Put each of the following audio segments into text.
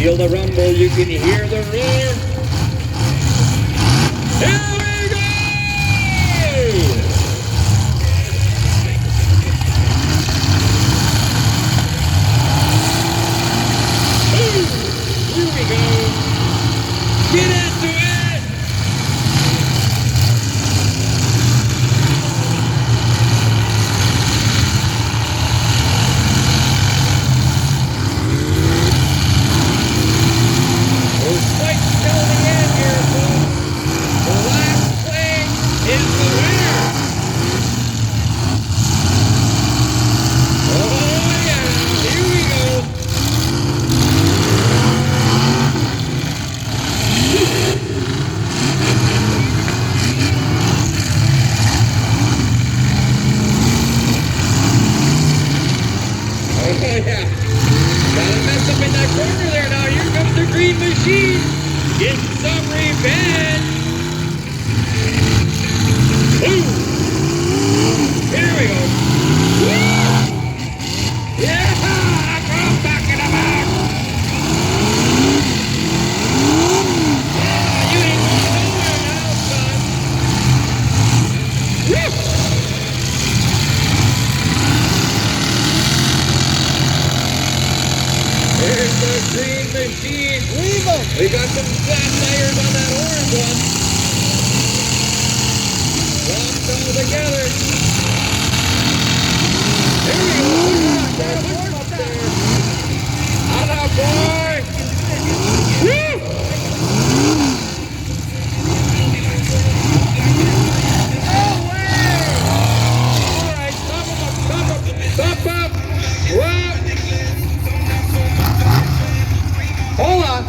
feel the rumble, you can hear the roar. Here we go! Here we go. Get into it! Gotta mess up in that corner there now. Here comes the green machine. Getting some revenge. Boom. Here we go. Woo! Yeah! Come back in the back. Yeah, you ain't going nowhere now, son. Woo! Here's the green machine. Leave them. We got some flat tires on that orange one. Locked all together. Here we go. Got a horse up there. Atta boy. Woo! Oh, way. All right, stop up. Stop up. Whoa. Hold on.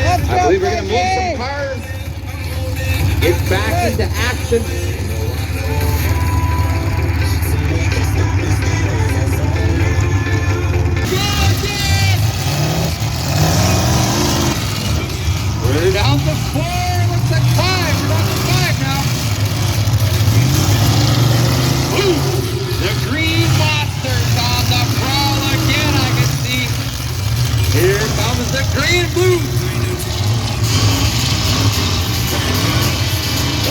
I believe we're going to move some cars. Get back into action. We're down to 4. Looks like 5. We're down to 5 now. Ooh, the green monster's on the prowl again, I can see. Here comes the green blue.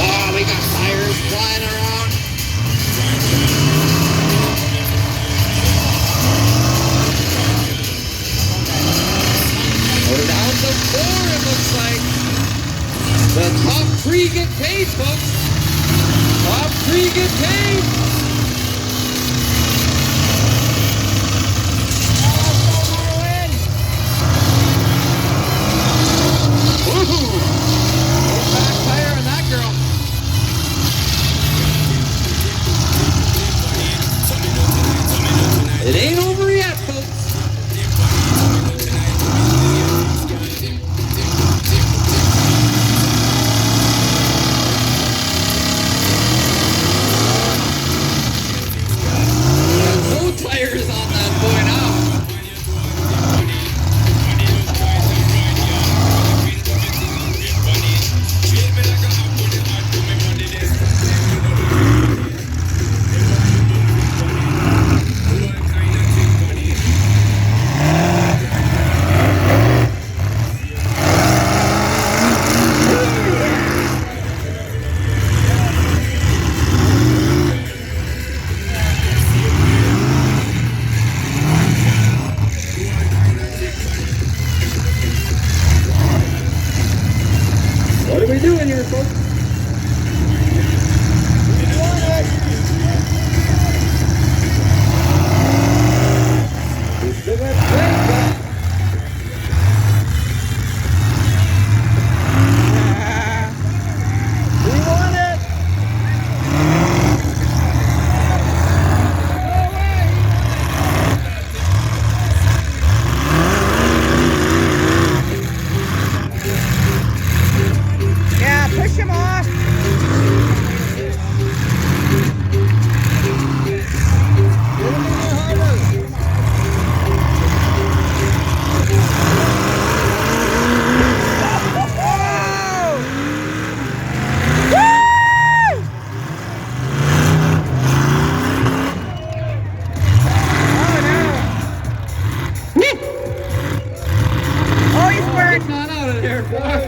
Oh, we got tires 4,